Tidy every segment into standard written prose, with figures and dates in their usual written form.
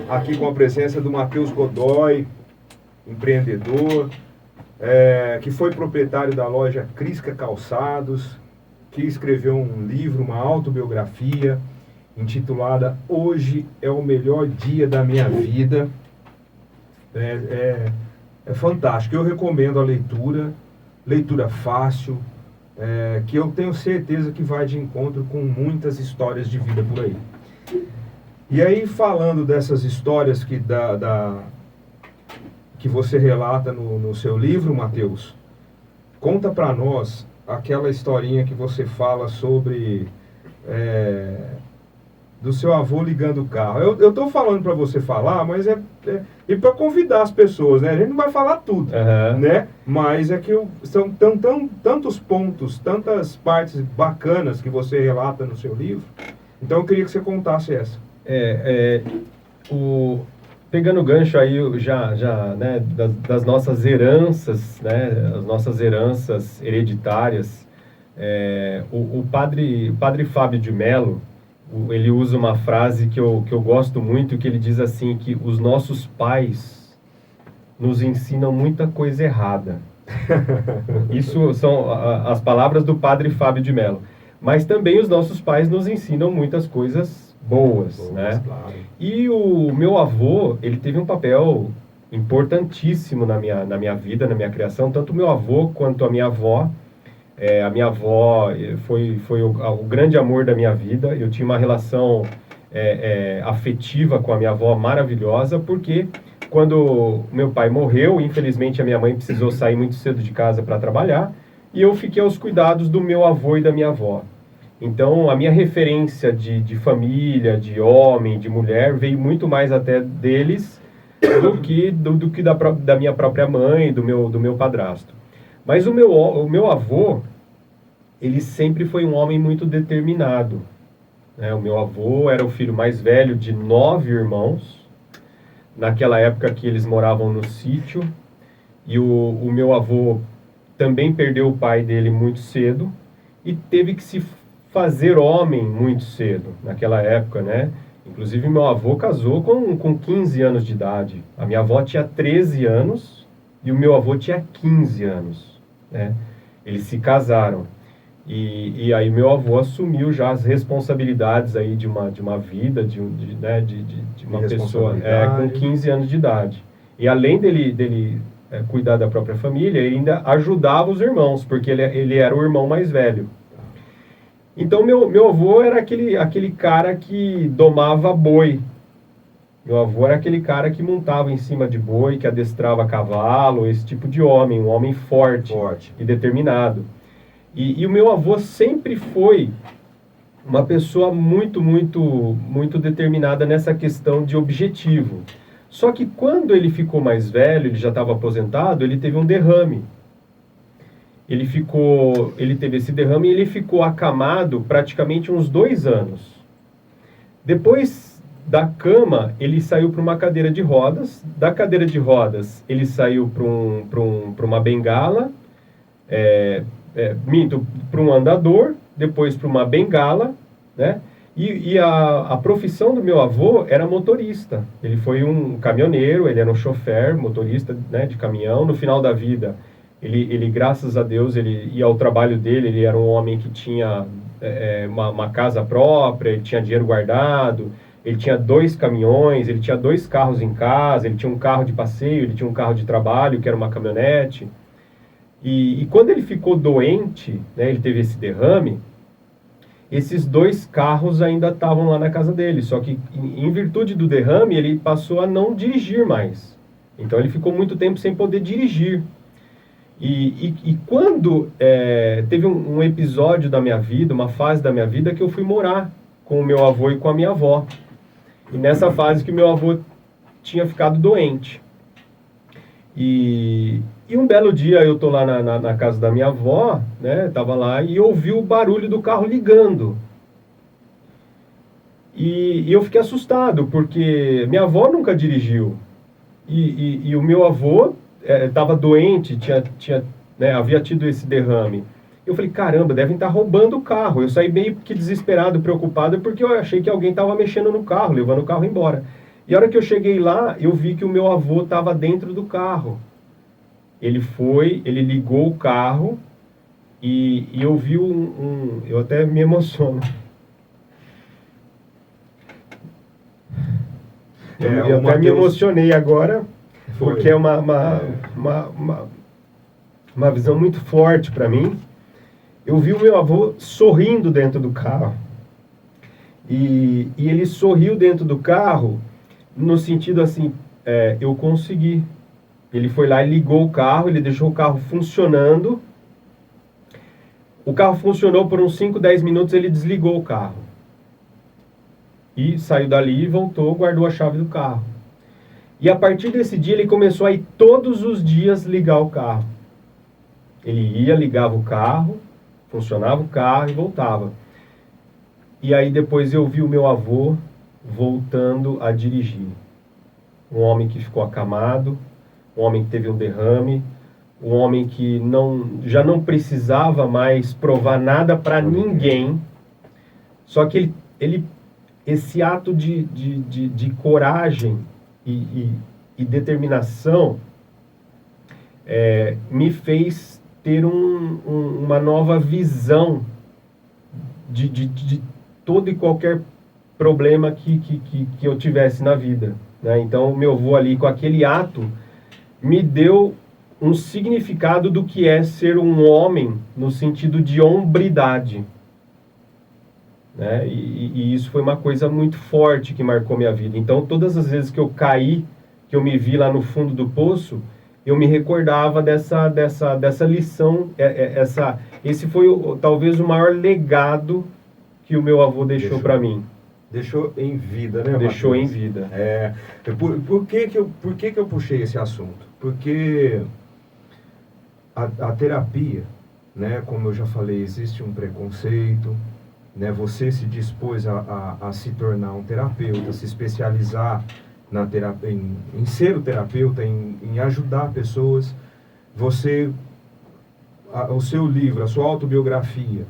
aqui com a presença do Matheus Godoy, empreendedor, que foi proprietário da loja Crisca Calçados, que escreveu um livro, uma autobiografia, intitulada Hoje é o Melhor Dia da Minha Vida. É fantástico, eu recomendo a leitura fácil, que eu tenho certeza que vai de encontro com muitas histórias de vida por aí. E aí, falando dessas histórias que você relata no seu livro, Matheus, conta para nós aquela historinha que você fala sobre do seu avô ligando o carro. Eu estou falando para você falar, mas e para convidar as pessoas, né? A gente não vai falar tudo, né? Mas é que são tantos pontos, tantas partes bacanas que você relata no seu livro. Então eu queria que você contasse essa. Pegando o gancho aí né, das nossas heranças, né, as nossas heranças hereditárias, o padre Fábio de Mello, ele usa uma frase que eu gosto muito, que ele diz assim, que os nossos pais nos ensinam muita coisa errada. Isso são as palavras do padre Fábio de Mello. Mas também os nossos pais nos ensinam muitas coisas boas, né? Claro. E o meu avô, ele teve um papel importantíssimo na minha vida, na minha criação, tanto o meu avô quanto a minha avó. A minha avó foi o grande amor da minha vida. Eu tinha uma relação afetiva com a minha avó maravilhosa, porque quando meu pai morreu, infelizmente a minha mãe precisou sair muito cedo de casa para trabalhar, e eu fiquei aos cuidados do meu avô e da minha avó. Então, a minha referência de família, de homem, de mulher, veio muito mais até deles do que da minha própria mãe, do meu padrasto. Mas o meu avô, ele sempre foi um homem muito determinado, né? O meu avô era o filho mais velho de 9 irmãos, naquela época que eles moravam no sítio, e o meu avô também perdeu o pai dele muito cedo, e teve que se fazer homem muito cedo, naquela época, né? Inclusive, meu avô casou com 15 anos de idade. A minha avó tinha 13 anos e o meu avô tinha 15 anos, né? Eles se casaram. E aí meu avô assumiu já as responsabilidades aí de uma vida, de uma pessoa com 15 anos de idade. E além dele cuidar da própria família, ele ainda ajudava os irmãos, porque ele era o irmão mais velho. Então, meu avô era aquele cara que domava boi. Meu avô era aquele cara que montava em cima de boi, que adestrava cavalo, esse tipo de homem, um homem forte. E determinado. E o meu avô sempre foi uma pessoa muito, muito, muito determinada nessa questão de objetivo. Só que quando ele ficou mais velho, ele já estava aposentado, ele teve um derrame. Ele teve esse derrame e ele ficou acamado praticamente uns 2 anos. Depois da cama, ele saiu para uma cadeira de rodas. Da cadeira de rodas, ele saiu para uma bengala, para um andador, depois para uma bengala, né? E a profissão do meu avô era motorista. Ele foi um caminhoneiro, ele era um chofer, motorista, né, de caminhão. No final da vida, ele, graças a Deus, ele ia ao trabalho dele. Ele era um homem que tinha uma casa própria, ele tinha dinheiro guardado, ele tinha 2 caminhões, ele tinha 2 carros em casa, ele tinha um carro de passeio, ele tinha um carro de trabalho, que era uma caminhonete. E quando ele ficou doente, né, ele teve esse derrame, esses 2 carros ainda estavam lá na casa dele, só que em virtude do derrame ele passou a não dirigir mais. Então ele ficou muito tempo sem poder dirigir. E quando teve um episódio da minha vida, uma fase da minha vida, que eu fui morar com o meu avô e com a minha avó. E nessa fase que o meu avô tinha ficado doente. E um belo dia eu tô lá na casa da minha avó, né? Tava lá e ouvi o barulho do carro ligando. E eu fiquei assustado, porque minha avó nunca dirigiu. E o meu avô estava doente, né, havia tido esse derrame. Eu falei, caramba, devem estar roubando o carro. Eu saí meio que desesperado, preocupado, porque eu achei que alguém estava mexendo no carro, levando o carro embora. E a hora que eu cheguei lá, eu vi que o meu avô estava dentro do carro. Ele ligou o carro e eu vi eu até me emociono. Eu até me emocionei agora, porque é uma visão muito forte para mim. Eu vi o meu avô sorrindo dentro do carro. E ele sorriu dentro do carro no sentido assim, eu consegui. Ele foi lá e ligou o carro, ele deixou o carro funcionando. O carro funcionou por uns 5, 10 minutos, ele desligou o carro. E saiu dali, voltou, guardou a chave do carro. E a partir desse dia ele começou a ir todos os dias ligar o carro. Ele ia, ligava o carro, funcionava o carro e voltava. E aí depois eu vi o meu avô voltando a dirigir. Um homem que ficou acamado, um homem que teve um derrame, um homem que já não precisava mais provar nada para ninguém. Só que esse ato de coragem e determinação me fez ter uma nova visão de todo e qualquer problema que eu tivesse na vida, né? Então, o meu avô ali, com aquele ato, me deu um significado do que é ser um homem no sentido de hombridade, né? E isso foi uma coisa muito forte que marcou minha vida. Então, todas as vezes que eu caí, que eu me vi lá no fundo do poço, eu me recordava dessa lição. Esse foi talvez o maior legado que o meu avô deixou para mim. Deixou em vida, né, Deixou Mateus? em vida. Por que eu puxei esse assunto? Porque a terapia, né, como eu já falei, existe um preconceito, né? Você se dispôs a se tornar um terapeuta, se especializar na terapia, em ser o terapeuta, em ajudar pessoas. O seu livro, a sua autobiografia,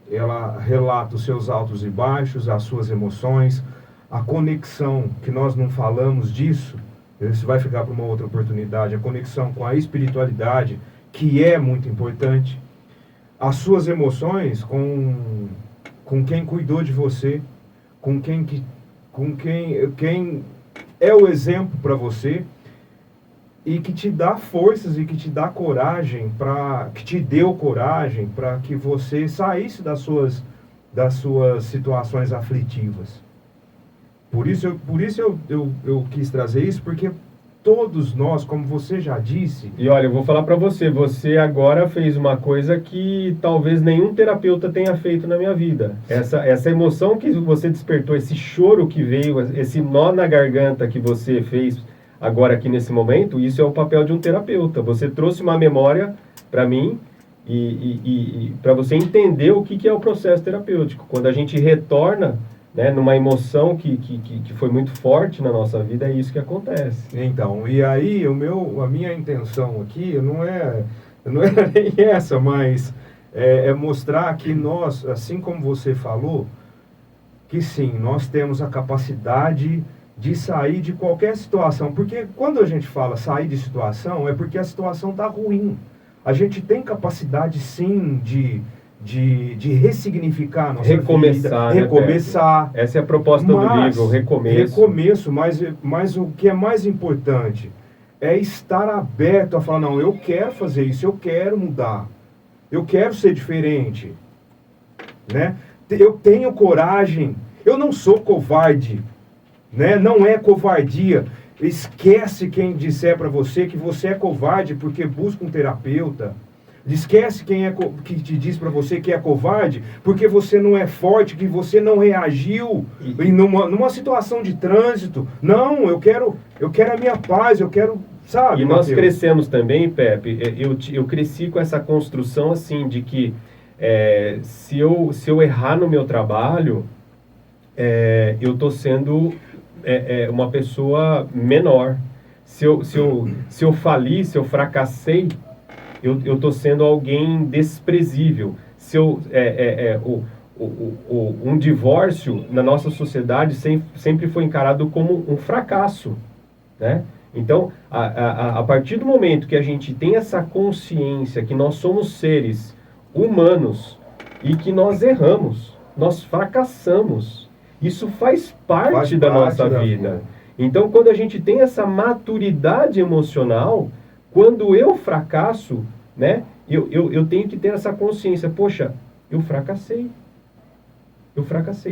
ela relata os seus altos e baixos, as suas emoções, a conexão, que nós não falamos disso, isso vai ficar para uma outra oportunidade, a conexão com a espiritualidade, que é muito importante, as suas emoções com quem cuidou de você, com quem é o exemplo para você, e que te dá forças e que te dá coragem, que te deu coragem para que você saísse das suas situações aflitivas. Por isso eu quis trazer isso, porque todos nós, como você já disse... E olha, eu vou falar para você, você agora fez uma coisa que talvez nenhum terapeuta tenha feito na minha vida. Essa emoção que você despertou, esse choro que veio, esse nó na garganta que você fez agora aqui nesse momento, isso é o papel de um terapeuta. Você trouxe uma memória para mim e para você entender o que é o processo terapêutico. Quando a gente retorna, né, numa emoção que foi muito forte na nossa vida, é isso que acontece. Então, e aí a minha intenção aqui não é nem essa, mas é mostrar que nós, assim como você falou, que sim, nós temos a capacidade de sair de qualquer situação. Porque quando a gente fala sair de situação, é porque a situação está ruim. A gente tem capacidade, sim, de ressignificar a nossa recomeçar, vida, recomeçar. Né, essa é a proposta do livro, o recomeço. Recomeço, mas o que é mais importante é estar aberto a falar, não, eu quero fazer isso, eu quero mudar, eu quero ser diferente, né? Eu tenho coragem, eu não sou covarde, né? Não é covardia. Esquece quem disser para você que você é covarde porque busca um terapeuta. Esquece que te diz para você que é covarde porque você não é forte, que você não reagiu numa situação de trânsito. Não, eu quero a minha paz, eu quero, sabe? E nós crescemos também, Pepe, eu cresci com essa construção assim de que se eu errar no meu trabalho, eu estou sendo uma pessoa menor. Se eu falir, se eu fracassei, eu estou sendo alguém desprezível. um divórcio na nossa sociedade sempre foi encarado como um fracasso, né? Então, a partir do momento que a gente tem essa consciência que nós somos seres humanos e que nós erramos, nós fracassamos, isso faz parte da nossa vida. Então, quando a gente tem essa maturidade emocional, quando eu fracasso, né, eu tenho que ter essa consciência, poxa, eu fracassei.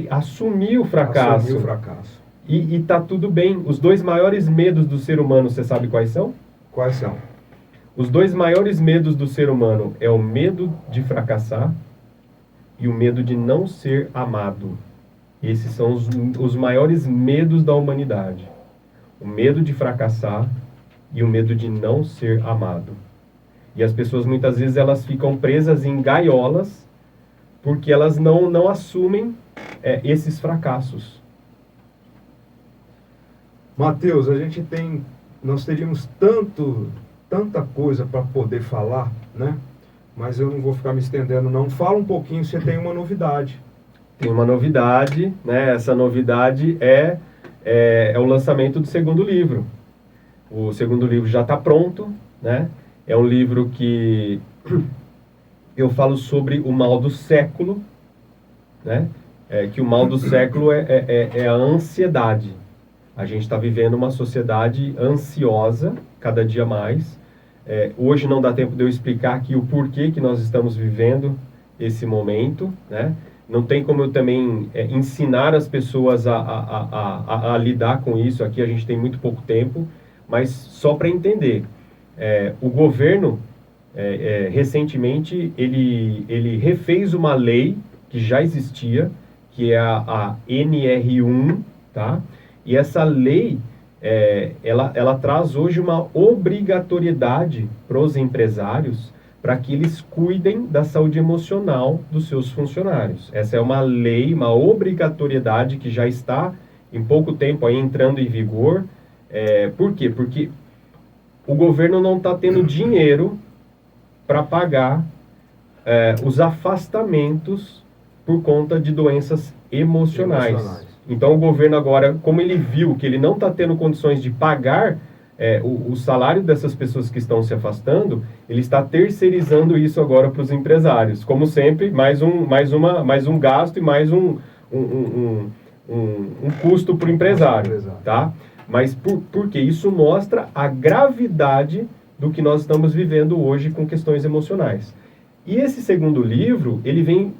Assumi o fracasso. E tá tudo bem. Os dois maiores medos do ser humano, você sabe quais são? Quais são? Os dois maiores medos do ser humano é o medo de fracassar e o medo de não ser amado. Esses são os maiores medos da humanidade. O medo de fracassar e o medo de não ser amado. E as pessoas muitas vezes elas ficam presas em gaiolas porque elas não assumem esses fracassos. Mateus, nós teríamos tanta coisa para poder falar, né? Mas eu não vou ficar me estendendo, não. Fala um pouquinho, você tem uma novidade. Tem uma novidade, né? Essa novidade é o lançamento do segundo livro. O segundo livro já está pronto, né? É um livro que eu falo sobre o mal do século, né? Que o mal do século é a ansiedade. A gente está vivendo uma sociedade ansiosa, cada dia mais. Hoje não dá tempo de eu explicar aqui o porquê que nós estamos vivendo esse momento, né? Não tem como eu também ensinar as pessoas a lidar com isso. Aqui a gente tem muito pouco tempo, mas só para entender. O governo, recentemente, ele refez uma lei que já existia, que é a NR1, tá? E essa lei, ela traz hoje uma obrigatoriedade para os empresários para que eles cuidem da saúde emocional dos seus funcionários. Essa é uma lei, uma obrigatoriedade que já está em pouco tempo aí entrando em vigor. Por quê? Porque o governo não está tendo dinheiro para pagar os afastamentos por conta de doenças emocionais. Então o governo agora, como ele viu que ele não está tendo condições de pagar o salário dessas pessoas que estão se afastando, ele está terceirizando isso agora para os empresários. Como sempre, mais um gasto e mais um custo para o empresário, tá? Mas por quê? Isso mostra a gravidade do que nós estamos vivendo hoje com questões emocionais. E esse segundo livro, ele vem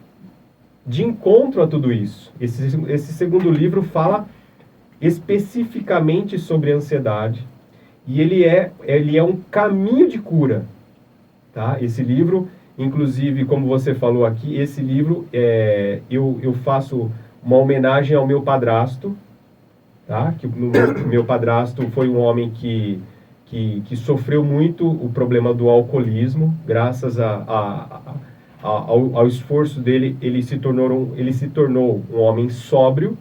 de encontro a tudo isso. Esse segundo livro fala especificamente sobre a ansiedade e ele é um caminho de cura, tá? Esse livro, inclusive, como você falou aqui, esse livro eu faço uma homenagem ao meu padrasto, tá? Que o meu padrasto foi um homem que sofreu muito o problema do alcoolismo. Graças ao esforço dele, ele se tornou um homem sóbrio.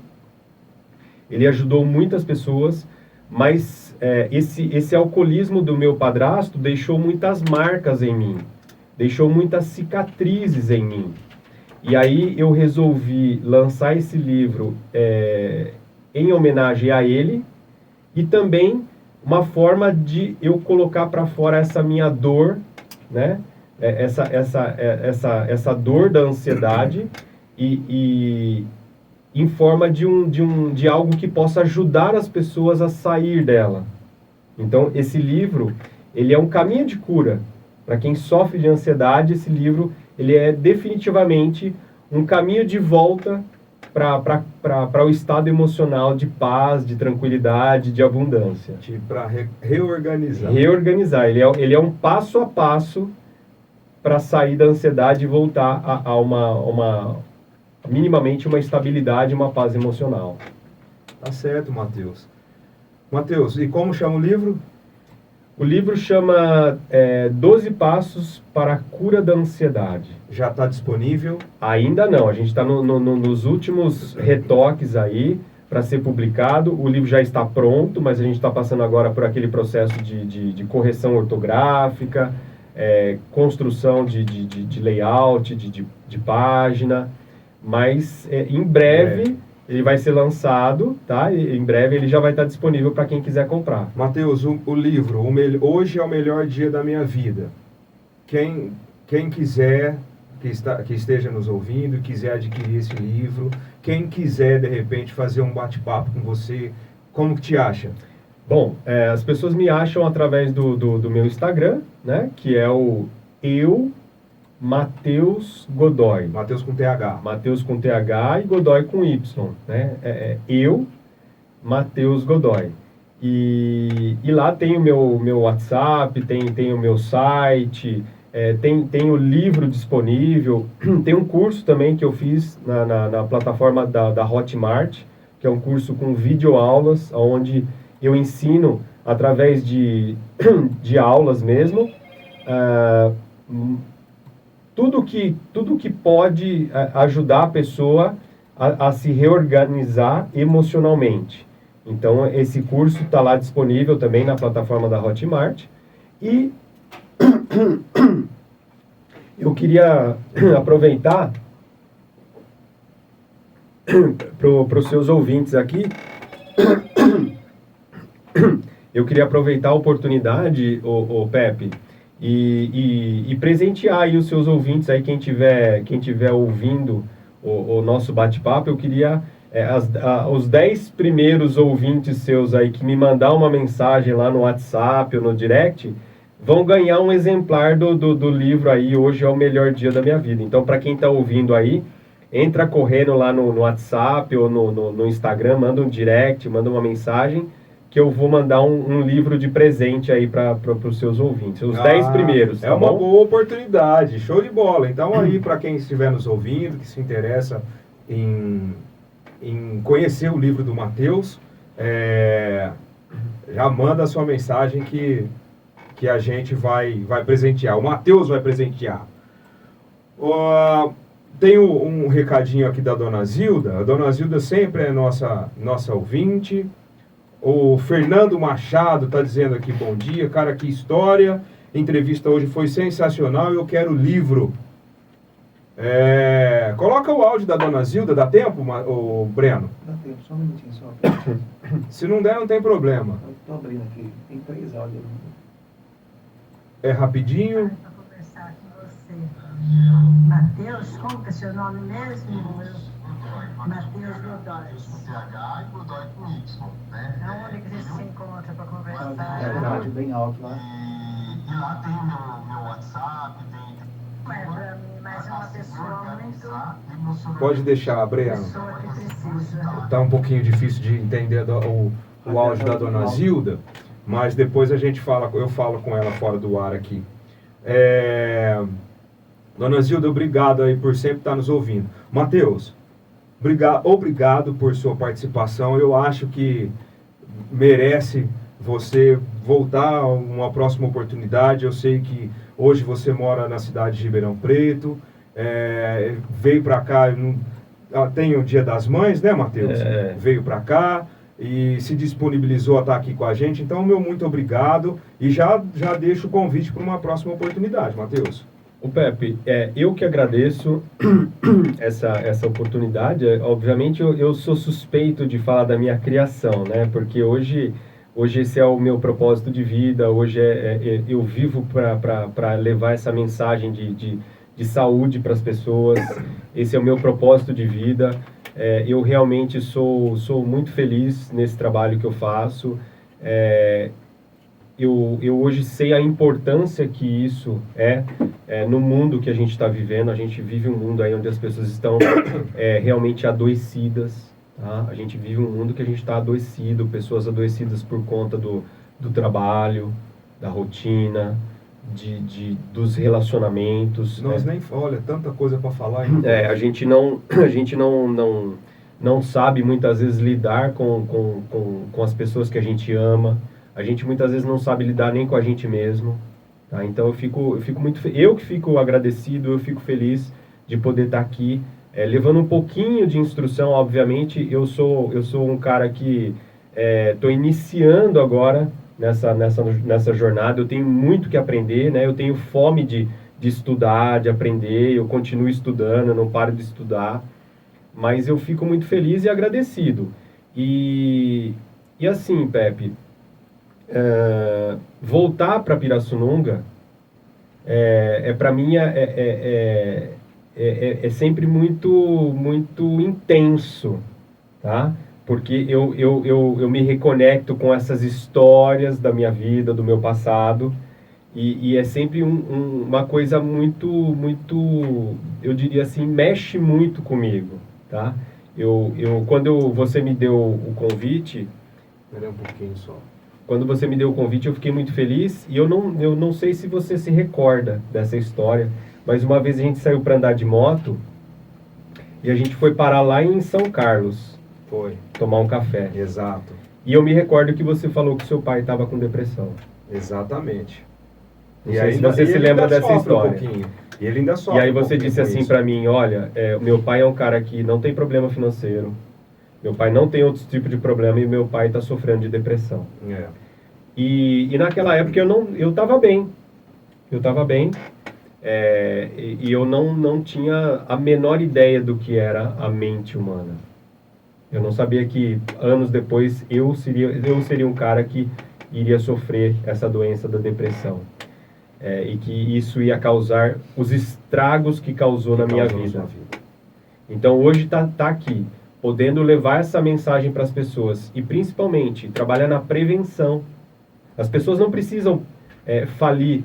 Ele ajudou muitas pessoas, mas esse alcoolismo do meu padrasto deixou muitas marcas em mim, deixou muitas cicatrizes em mim. E aí eu resolvi lançar esse livro em homenagem a ele e também uma forma de eu colocar para fora essa minha dor, né? Essa dor da ansiedade e em forma de algo que possa ajudar as pessoas a sair dela. Então, esse livro, ele é um caminho de cura. Para quem sofre de ansiedade, esse livro, ele é definitivamente um caminho de volta para o estado emocional de paz, de tranquilidade, de abundância. Para reorganizar. Reorganizar. Ele é um passo a passo para sair da ansiedade e voltar a minimamente uma estabilidade, uma paz emocional. Tá certo, Mateus. Mateus, e como chama o livro? O livro chama 12 Passos para a Cura da Ansiedade. Já está disponível? Ainda não, a gente está nos últimos retoques aí para ser publicado. O livro já está pronto, mas a gente está passando agora por aquele processo de correção ortográfica, construção de layout, de página. mas em breve ele vai ser lançado, tá? E em breve ele já vai estar disponível para quem quiser comprar. Mateus, o livro, Hoje é o Melhor Dia da Minha Vida. Quem quiser, que esteja nos ouvindo, quiser adquirir esse livro, quem quiser, de repente, fazer um bate-papo com você, como que te acha? Bom, as pessoas me acham através do meu Instagram, né? Que é o Mateus Godoy. Mateus com TH. Mateus com TH e Godoy com Y, né? Mateus Godoy. E lá tem o meu WhatsApp, tem o meu site, tem o livro disponível, tem um curso também que eu fiz na plataforma da Hotmart, que é um curso com videoaulas, onde eu ensino através de aulas mesmo, tudo que pode ajudar a pessoa a se reorganizar emocionalmente. Então, esse curso está lá disponível também na plataforma da Hotmart. E eu queria aproveitar para os seus ouvintes aqui. Eu queria aproveitar a oportunidade, o Pepe, e presentear aí os seus ouvintes, aí quem tiver ouvindo o nosso bate-papo. Eu queria os 10 primeiros ouvintes seus aí que me mandar uma mensagem lá no WhatsApp ou no direct, vão ganhar um exemplar do livro aí, Hoje é o Melhor Dia da Minha Vida. Então, para quem está ouvindo aí, entra correndo lá no WhatsApp ou no Instagram, manda um direct, manda uma mensagem, que eu vou mandar um livro de presente aí para os seus ouvintes. Os 10 primeiros, tá uma bom? boa oportunidade, show de bola. Então aí, para quem estiver nos ouvindo, que se interessa em conhecer o livro do Mateus, já manda a sua mensagem que a gente vai presentear. O Mateus vai presentear. Tem um recadinho aqui da Dona Zilda. A Dona Zilda sempre é nossa ouvinte. O Fernando Machado está dizendo aqui, bom dia, cara, que história. A entrevista hoje foi sensacional, eu quero o livro. Coloca o áudio da Dona Zilda, dá tempo, o Breno? Dá tempo, só um minutinho só. Se não der, não tem problema. Estou abrindo aqui, tem 3 áudios. É rapidinho. Para conversar com você. Mateus, como que é seu nome mesmo? Mateus Godoy. TH e Godoy com Y, né? Aonde que você se encontra para É um conversar? áudio bem alto lá. E lá tem o meu WhatsApp, tem Mas para mim, mas é uma pessoa muito... Pode deixar, Breno. Pessoa que precisa. Tá um pouquinho difícil de entender o áudio da Dona Zilda, mas depois eu falo com ela fora do ar aqui. Dona Zilda, obrigado aí por sempre estar nos ouvindo. Mateus, obrigado por sua participação. Eu acho que merece você voltar a uma próxima oportunidade. Eu sei que hoje você mora na cidade de Ribeirão Preto, veio para cá, tem o Dia das Mães, né, Mateus? Veio para cá e se disponibilizou a estar aqui com a gente. Então, meu muito obrigado e já deixo o convite para uma próxima oportunidade, Mateus. O Pepe, eu que agradeço essa oportunidade. Obviamente, eu sou suspeito de falar da minha criação, né? Porque hoje esse é o meu propósito de vida. Hoje eu vivo para levar essa mensagem de saúde para as pessoas. Esse é o meu propósito de vida. Eu realmente sou muito feliz nesse trabalho que eu faço. Eu hoje sei a importância que isso no mundo que a gente está vivendo. A gente vive um mundo aí onde as pessoas estão realmente adoecidas, tá? A gente vive um mundo que a gente está adoecido, pessoas adoecidas por conta do trabalho, da rotina, dos relacionamentos. Nós nem, olha, tanta coisa para falar. A gente não sabe muitas vezes lidar com as pessoas que a gente ama. A gente muitas vezes não sabe lidar nem com a gente mesmo, tá? Então eu que fico agradecido, eu fico feliz de poder estar aqui, levando um pouquinho de instrução. Obviamente, eu sou um cara que estou iniciando agora nessa jornada. Eu tenho muito que aprender, né? Eu tenho fome de estudar, de aprender. Eu continuo estudando, eu não paro de estudar. mas eu fico muito feliz e agradecido. E assim, Pepe, voltar para Pirassununga para mim é sempre muito intenso, tá? Porque eu me reconecto com essas histórias da minha vida, do meu passado, e é sempre uma coisa muito, eu diria assim, mexe muito comigo, tá? Quando você me deu o convite... Espera um pouquinho só. Quando você me deu o convite, eu fiquei muito feliz, e eu não sei se você se recorda dessa história, mas uma vez a gente saiu para andar de moto, e a gente foi parar lá em São Carlos, Foi. tomar um café. Exato. E eu me recordo que você falou que seu pai estava com depressão. Exatamente. Não sei se você se lembra dessa história. Um pouquinho. E ele ainda E sofre aí um você pouquinho disse com assim isso. para mim, olha, meu pai é um cara que não tem problema financeiro, meu pai não tem outro tipo de problema e meu pai está sofrendo de depressão. É. E naquela época eu estava bem. Eu estava bem. E eu não tinha a menor ideia do que era a mente humana. Eu não sabia que anos depois eu seria um cara que iria sofrer essa doença da depressão. E que isso ia causar os estragos que causou na minha vida. Então hoje tá aqui, podendo levar essa mensagem para as pessoas e principalmente trabalhar na prevenção. As pessoas não precisam falir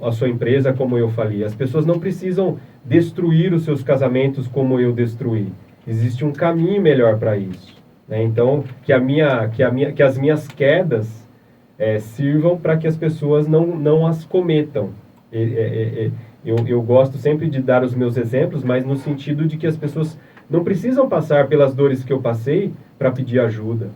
a sua empresa como eu fali. As pessoas não precisam destruir os seus casamentos como eu destruí. Existe um caminho melhor para isso, né? Então, que as minhas quedas sirvam para que as pessoas não as cometam. Eu gosto sempre de dar os meus exemplos, mas no sentido de que as pessoas não precisam passar pelas dores que eu passei para pedir ajuda.